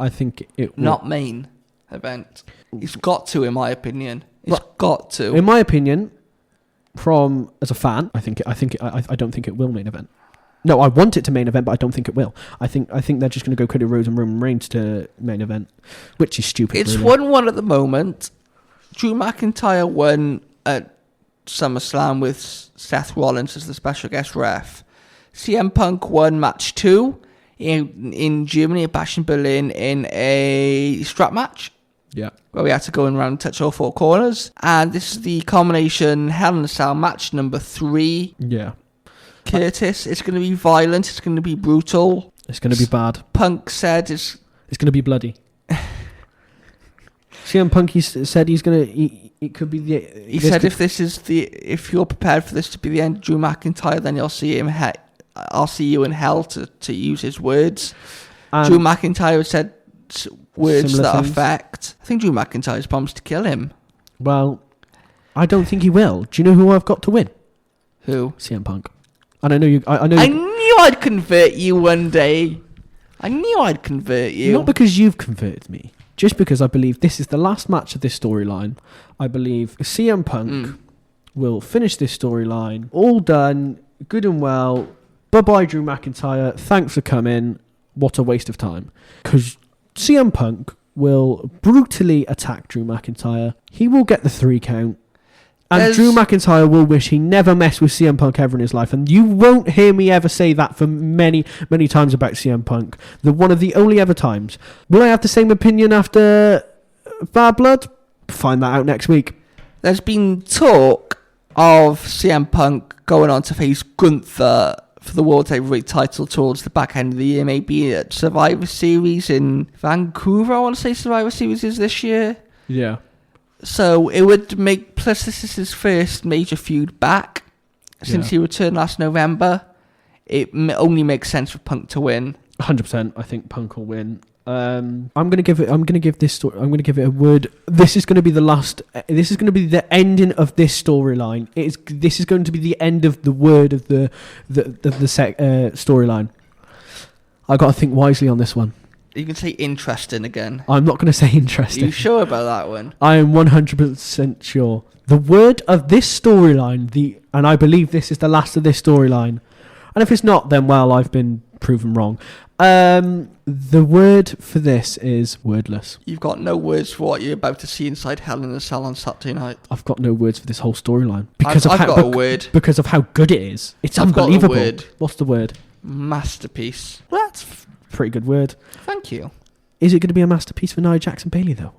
think it will. Not main event. It's got to, in my opinion. It's got to. In my opinion, as a fan, I don't think it will main event. No, I want it to main event, but I don't think it will. I think they're just going to go Cody Rhodes and Roman Reigns to main event, which is stupid. It's really. 1-1 at the moment. Drew McIntyre won at SummerSlam with Seth Rollins as the special guest ref. CM Punk won match 2 in Germany at Bash in Berlin in a strap match. Yeah. Where we had to go around and touch all 4 corners. And this is the culmination Hell in a Cell match number 3. Yeah. Curtis, it's going to be violent, it's going to be brutal. It's going to be bad. Punk said it's going to be bloody. CM Punk, said he's gonna. It could be the. He said if you're prepared for this to be the end of Drew McIntyre, then you'll see him. I'll see you in hell, to use his words. Drew McIntyre said words to that effect. I think Drew McIntyre's promised to kill him. Well, I don't think he will. Do you know who I've got to win? Who? CM Punk. And I know you. I knew I'd convert you one day. I knew I'd convert you. Not because you've converted me. Just because I believe this is the last match of this storyline. I believe CM Punk will finish this storyline. All done. Good and well. Bye-bye, Drew McIntyre. Thanks for coming. What a waste of time. Because CM Punk will brutally attack Drew McIntyre. He will get the 3 count. And Drew McIntyre will wish he never messed with CM Punk ever in his life. And you won't hear me ever say that for many, many times about CM Punk. One of the only ever times. Will I have the same opinion after Bad Blood? Find that out next week. There's been talk of CM Punk going on to face Gunther for the World Heavyweight title towards the back end of the year, maybe at Survivor Series in Vancouver. I want to say Survivor Series is this year. Yeah. So it would make, plus this is his first major feud back since he returned last November. It only makes sense for Punk to win. 100%. I think Punk will win. I'm gonna give it a word. This is gonna be the last. This is gonna be the ending of this storyline. This is going to be the end of the word of the storyline. I got to think wisely on this one. You can say interesting again. I'm not going to say interesting. Are you sure about that one? I am 100% sure. The word of this storyline, and I believe this is the last of this storyline. And if it's not, then well, I've been proven wrong. The word for this is wordless. You've got no words for what you're about to see inside Hell in a Cell on Saturday night. I've got no words for this whole storyline I've got a word. Because of how good it is. It's unbelievable. Got a word. What's the word? Masterpiece. Well, that's a pretty good word. Thank you. Is it going to be a masterpiece for Nia Jax and Bayley though?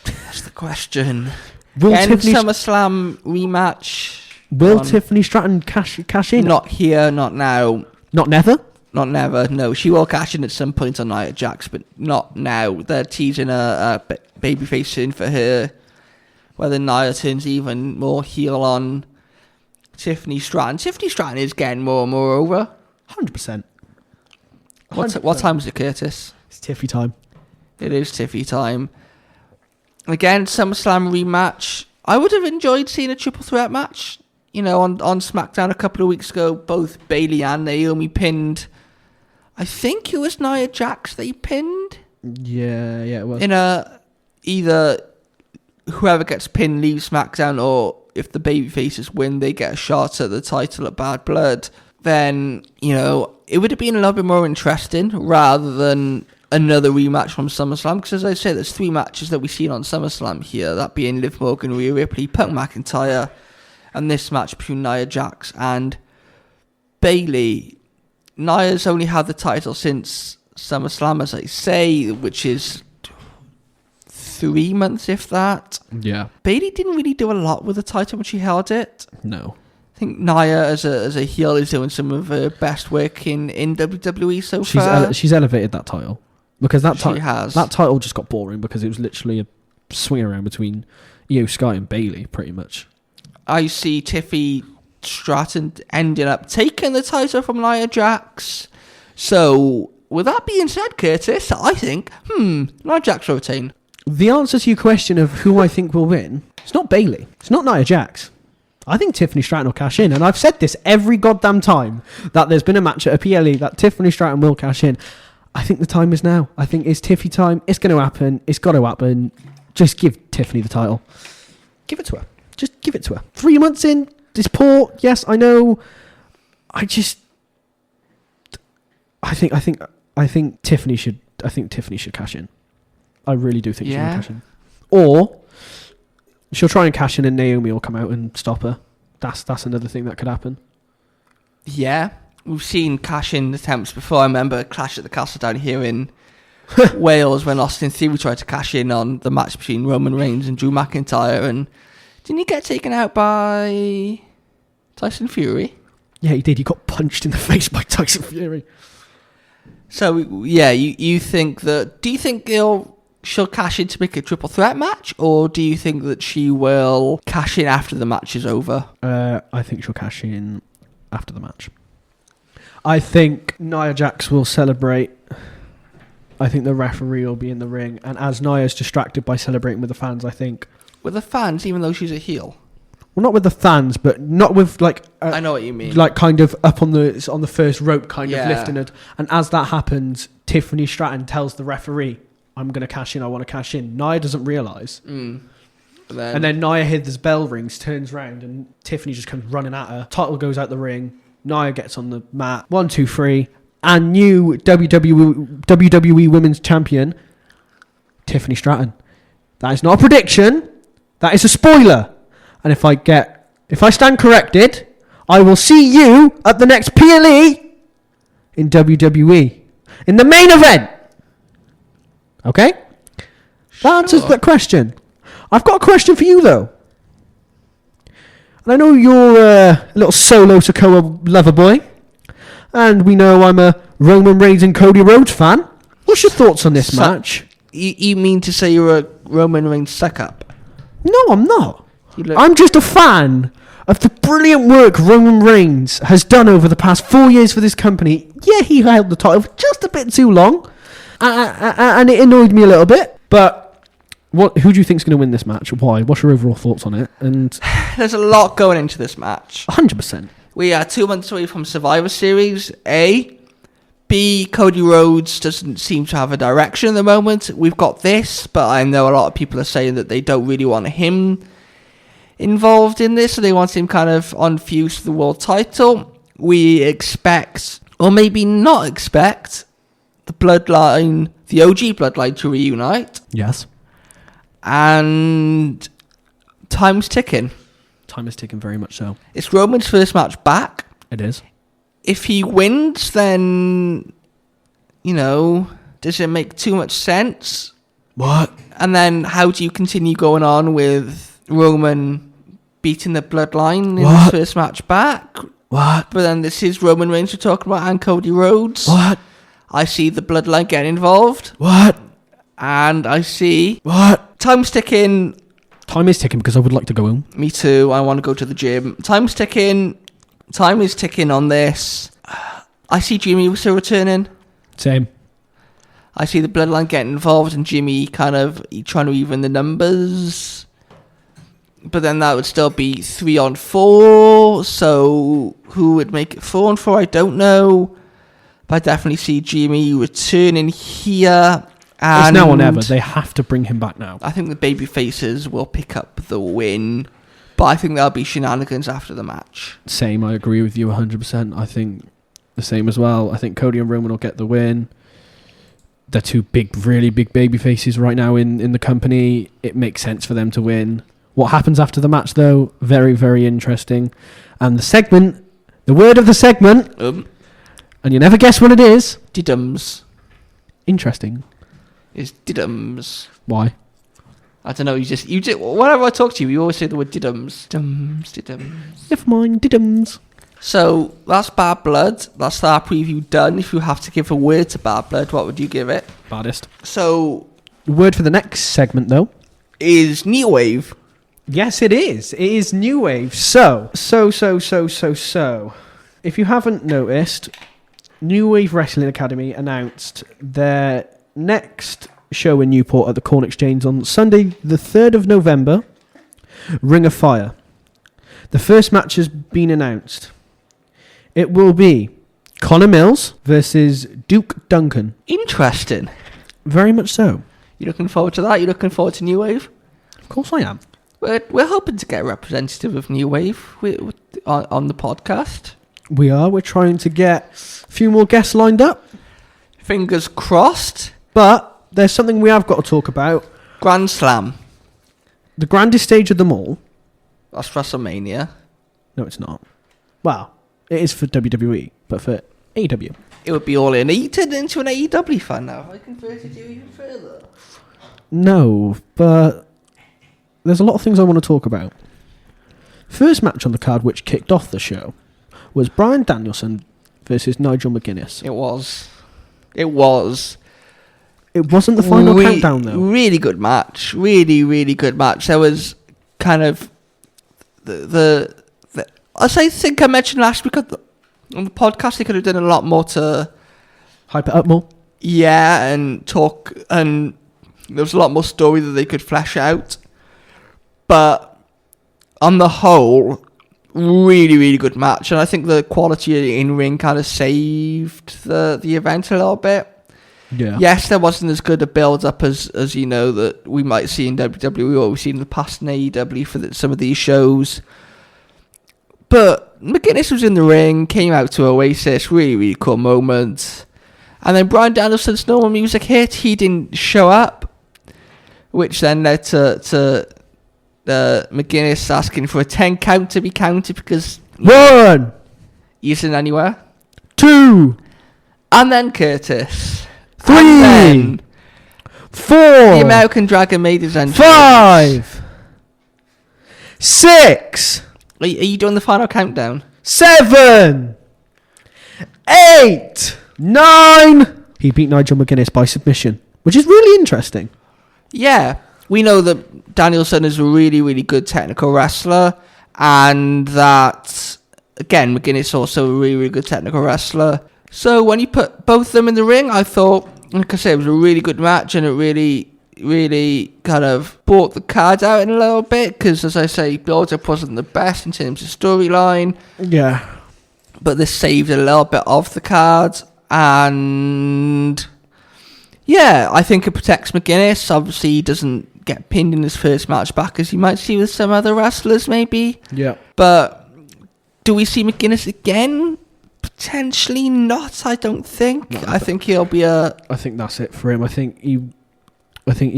That's the question. Will SummerSlam rematch? Will Tiffany Stratton cash in? Not here, not now. Not never? Not never, no. She will cash in at some point on Nia Jax, but not now. They're teasing a babyface in for her. Whether Nia turns even more heel on Tiffany Stratton. Tiffany Stratton is getting more and more over. 100%. What time is it, Curtis? It's Tiffy time. It is Tiffy time. Again, SummerSlam rematch. I would have enjoyed seeing a triple threat match. You know, on SmackDown a couple of weeks ago, both Bayley and Naomi pinned. I think it was Nia Jax they pinned. Yeah, it was. In either whoever gets pinned leaves SmackDown, or if the babyfaces win, they get a shot at the title at Bad Blood. Then, you know, it would have been a little bit more interesting rather than another rematch from SummerSlam. Because as I say, there's 3 matches that we've seen on SummerSlam here. That being Liv Morgan, Rhea Ripley, Punk McIntyre, and this match between Nia Jax and Bayley. Nia's only had the title since SummerSlam, as I say, which is 3 months, if that. Yeah. Bayley didn't really do a lot with the title when she held it. No. I think Nia, as a heel, is doing some of her best work in WWE so far. She's elevated that title. Because that title just got boring because it was literally a swing around between Io Sky and Bayley, pretty much. I see Tiffy Stratton ending up taking the title from Nia Jax. So, with that being said, Curtis, I think, Nia Jax will retain. The answer to your question of who I think will win, it's not Bayley. It's not Nia Jax. I think Tiffany Stratton will cash in. And I've said this every goddamn time that there's been a match at a PLE that Tiffany Stratton will cash in. I think the time is now. I think it's Tiffy time. It's going to happen. It's got to happen. Just give Tiffany the title. Give it to her. Just give it to her. 3 months in, this poor. Yes, I know. I think Tiffany should. I think Tiffany should cash in. I really do think she should cash in. Or she'll try and cash in, and Naomi will come out and stop her. That's another thing that could happen. Yeah, we've seen cash-in attempts before. I remember Clash at the Castle down here in Wales when Austin Theory tried to cash in on the match between Roman Reigns and Drew McIntyre, and didn't he get taken out by Tyson Fury? Yeah, he did. He got punched in the face by Tyson Fury. So, yeah, you think that... Do you think they'll she'll cash in to make a triple threat match, or do you think that she will cash in after the match is over? I think she'll cash in after the match. I think Nia Jax will celebrate. I think the referee will be in the ring, and as Nia's distracted by celebrating with the fans, I think... With the fans, even though she's a heel? Well, not with the fans, but not with, like... I know what you mean. Like, kind of up on the first rope, kind of lifting it. And as that happens, Tiffany Stratton tells the referee, I'm going to cash in, I want to cash in. Nia doesn't realise. And then Nia hears this bell rings, turns round, and Tiffany just comes running at her. Title goes out the ring. Nia gets on the mat. 1, 2, 3. And new WWE Women's Champion, Tiffany Stratton. That is not a prediction. That is a spoiler. And if I stand corrected, I will see you at the next PLE in WWE. In the main event. Okay? That answers that question. I've got a question for you, though. And I know you're a little Solo Sikoa lover boy. And we know I'm a Roman Reigns and Cody Rhodes fan. What's your thoughts on this match? You mean to say you're a Roman Reigns suck-up? No, I'm not. I'm just a fan of the brilliant work Roman Reigns has done over the past 4 years for this company. Yeah, he held the title for just a bit too long. And it annoyed me a little bit. But who do you think's going to win this match? Why? What's your overall thoughts on it? And there's a lot going into this match. 100%. We are 2 months away from Survivor Series, A. B, Cody Rhodes doesn't seem to have a direction at the moment. We've got this, but I know a lot of people are saying that they don't really want him involved in this, so they want him kind of on fuse to the world title. We expect, or maybe not expect, the bloodline, the OG bloodline to reunite. Yes. And time's ticking. Time is ticking, very much so. It's Roman's first match back. It is. If he wins, then, does it make too much sense? What? And then how do you continue going on with Roman beating the bloodline in his first match back? What? But then this is Roman Reigns we're talking about and Cody Rhodes. What? I see the bloodline getting involved. What? And I see... What? Time's ticking. Time is ticking because I would like to go home. Me too. I want to go to the gym. Time's ticking. Time is ticking on this. I see Jimmy Uso returning. Same. I see the bloodline getting involved and Jimmy kind of trying to even the numbers. But then that would still be 3-on-4. So who would make it 4-on-4? I don't know. But I definitely see Jimmy returning here. And it's now or never. They have to bring him back now. I think the baby faces will pick up the win. But I think there'll be shenanigans after the match. Same, I agree with you 100%. I think the same as well. I think Cody and Roman will get the win. They're two big, really big baby faces right now in the company. It makes sense for them to win. What happens after the match, though, very, very interesting. And the word of the segment, and you never guess what it is. Diddums. Interesting. It's diddums. Why? I don't know, you just whenever I talk to you, you always say the word diddums. Diddums. Never mind, diddums. So, that's Bad Blood. That's our preview done. If you have to give a word to Bad Blood, what would you give it? Baddest. So... The word for the next segment, though, is New Wave. Yes, it is. It is New Wave. So. If you haven't noticed, New Wave Wrestling Academy announced their next show in Newport at the Corn Exchange on Sunday, the 3rd of November, Ring of Fire. The first match has been announced. It will be Connor Mills versus Duke Duncan. Interesting. Very much so. You looking forward to that? You looking forward to New Wave? Of course I am. We're hoping to get a representative of New Wave on the podcast. We are. We're trying to get a few more guests lined up. Fingers crossed. But there's something we have got to talk about. Grand Slam. The grandest stage of them all. That's WrestleMania. No, it's not. Well, it is for WWE, but for AEW. It would be all in. Are you turned into an AEW fan now? Have I converted you even further? No, but there's a lot of things I want to talk about. First match on the card which kicked off the show was Bryan Danielson versus Nigel McGuinness. It was. It wasn't the final countdown, though. Really good match. Really, really good match. There was kind of the as I think I mentioned last week on the podcast, they could have done a lot more to hype it up more. Yeah, and talk, and there was a lot more story that they could flesh out. But on the whole, really, really good match. And I think the quality in ring kind of saved the event a little bit. Yeah. Yes, there wasn't as good a build-up as you know that we might see in WWE or we've seen in the past in AEW for some of these shows. But McGuinness was in the ring, came out to Oasis, really, really cool moment. And then Bryan Danielson's normal music hit, he didn't show up, which then led to McGuinness asking for a 10 count to be counted because... 1! He isn't anywhere. 2! And then Curtis. 3! And then 4! The American Dragon made his entrance. 5! 6! Are you doing the final countdown? 7! 8! 9! He beat Nigel McGuinness by submission, which is really interesting. Yeah. We know that Danielson is a really, really good technical wrestler, and that, again, McGuinness also a really, really good technical wrestler. So when you put both of them in the ring, I thought, like I said, it was a really good match, and it really, really kind of brought the card out in a little bit, because, as I say, build-up wasn't the best in terms of storyline. Yeah. But this saved a little bit of the card, and... yeah, I think it protects McGuinness. Obviously, he doesn't get pinned in his first match back, as you might see with some other wrestlers, maybe. Yeah. But do we see McGuinness again? Potentially not, I don't think. No, I think he'll be a... I think that's it for him. I think he I think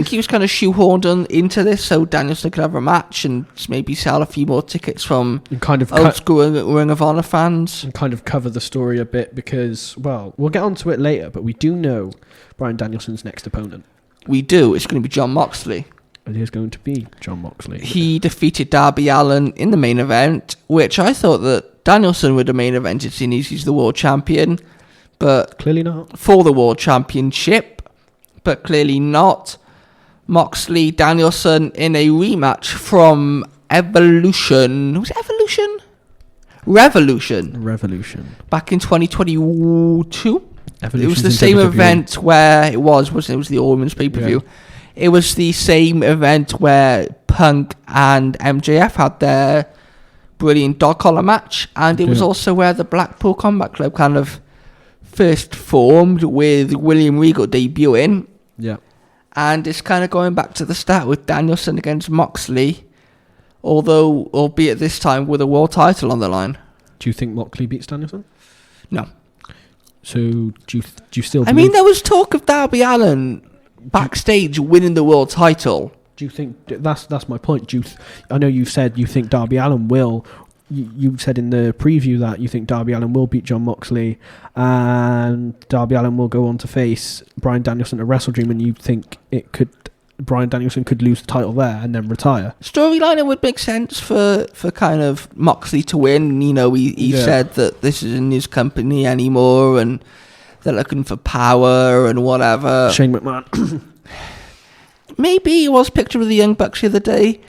he was kind of shoehorned into this so Danielson could have a match and maybe sell a few more tickets from kind of old school Ring of Honor fans. And kind of cover the story a bit because, well, we'll get onto it later, but we do know Bryan Danielson's next opponent. We do. It's going to be Jon Moxley. It is going to be Jon Moxley. He defeated Darby Allin in the main event, which I thought that Danielson would have main evented seeing he's the world champion, but clearly not. For the world championship, but clearly not. Moxley, Danielson in a rematch from Evolution. Was it Evolution? Revolution. Back in 2022. It was the same event where it was the All Women's pay-per-view. Yeah. It was the same event where Punk and MJF had their brilliant dog collar match, and it was also where the Blackpool Combat Club kind of first formed with William Regal debuting. Yeah. And it's kind of going back to the start with Danielson against Moxley, albeit this time with a world title on the line. Do you think Moxley beats Danielson? No. So do you still? I mean, there was talk of Darby Allin backstage winning the world title. Do you think that's my point? I know you've said you think Darby Allin will. You said in the preview that you think Darby Allin will beat Jon Moxley, and Darby Allin will go on to face Bryan Danielson at Wrestle Dream, and you think Bryan Danielson could lose the title there and then retire. Storyline, it would make sense for kind of Moxley to win. You know, he said that this isn't his company anymore, and they're looking for power and whatever. Shane McMahon. Maybe he was pictured with the Young Bucks the other day,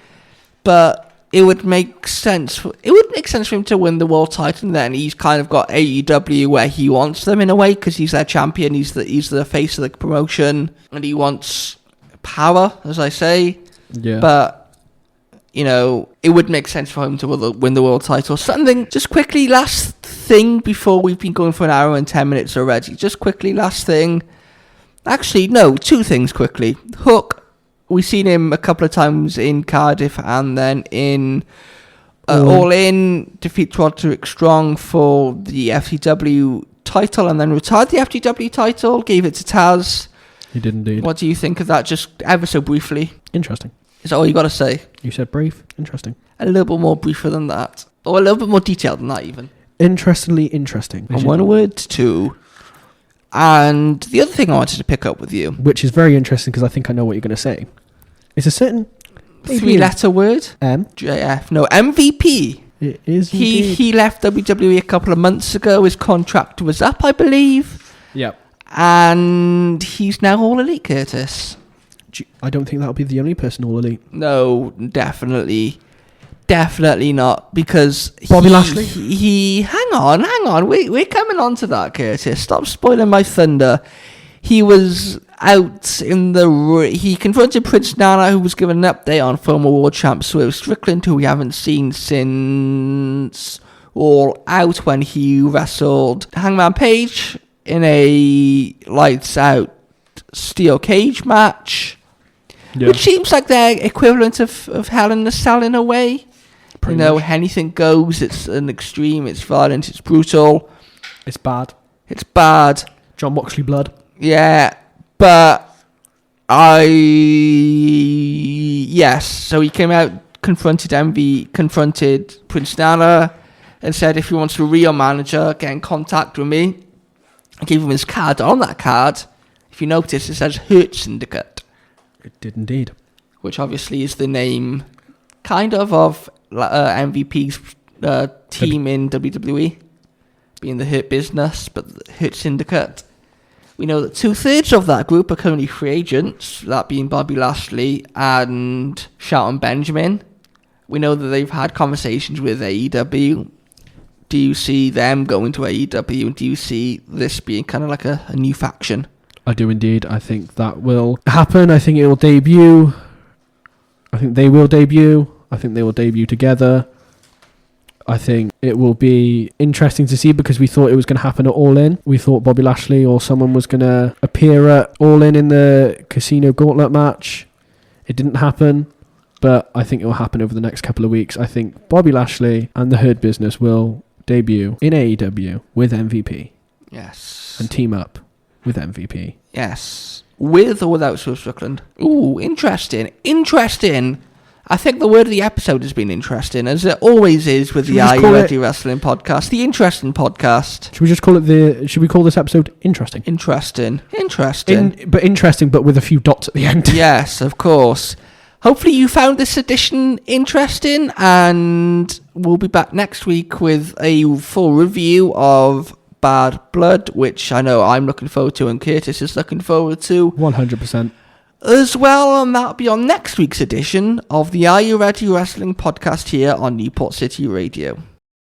but it would make sense. It would make sense for him to win the world title, and then he's kind of got AEW where he wants them in a way, because he's their champion. He's the face of the promotion, and he wants power, as I say. Yeah. But you know, it would make sense for him to win the world title. Something just quickly, last thing before we've been going for an hour and 10 minutes already. Just quickly, last thing. Actually, no, two things quickly. Hook. We've seen him a couple of times in Cardiff and then in All In, defeat Roderick Strong for the FTW title and then retired the FTW title, gave it to Taz. He did indeed. What do you think of that, just ever so briefly? Interesting. Is that all you got to say? You said brief. Interesting. A little bit more briefer than that. Or a little bit more detailed than that even. Interestingly interesting. And one word, two. And the other thing I wanted to pick up with you, which is very interesting because I think I know what you're going to say. It's a certain 3-letter word. JF. No, MVP. It is. He left WWE a couple of months ago. His contract was up, I believe. Yep. And he's now All Elite, Curtis. I don't think that'll be the only person All Elite. No, definitely not, because Bobby Lashley? He hang on. We're coming on to that, Curtis. Stop spoiling my thunder. He was out in he confronted Prince Nana, who was given an update on former world champ Swerve Strickland, who we haven't seen since All Out, when he wrestled Hangman Page in a lights out steel cage match. Yeah. Which seems like their equivalent of Hell in a Cell in a way. Pretty much. Anything goes. It's an extreme. It's violent. It's brutal. It's bad. John Moxley blood. Yeah, but so he came out, confronted Prince Nana, and said if he wants a real manager, get in contact with me. I gave him his card. On that card, if you notice, it says Hurt Syndicate. It did indeed. Which obviously is the name, kind of MVP's team in WWE, being the Hurt Business, but the Hurt Syndicate. We know that 2/3 of that group are currently free agents, that being Bobby Lashley and Shelton Benjamin. We know that they've had conversations with AEW. Do you see them going to AEW, and do you see this being kind of like a new faction? I do indeed. I think that will happen. I think it will debut. I think they will debut. I think they will debut together. I think it will be interesting to see, because we thought it was going to happen at All In. We thought Bobby Lashley or someone was going to appear at All In the Casino Gauntlet match. It didn't happen, but I think it will happen over the next couple of weeks. I think Bobby Lashley and the Hurt Business will debut in AEW with MVP. Yes. And team up with MVP. Yes. With or without Swerve Strickland? Ooh, interesting. I think the word of the episode has been interesting, as it always is with the Are You Ready Wrestling podcast, the interesting podcast. Should we call this episode interesting? Interesting. Interesting, but with a few dots at the end. Yes, of course. Hopefully you found this edition interesting, and we'll be back next week with a full review of Bad Blood, which I know I'm looking forward to and Curtis is looking forward to. 100%. As well, and that'll be on next week's edition of the Are You Ready Wrestling podcast here on Newport City Radio.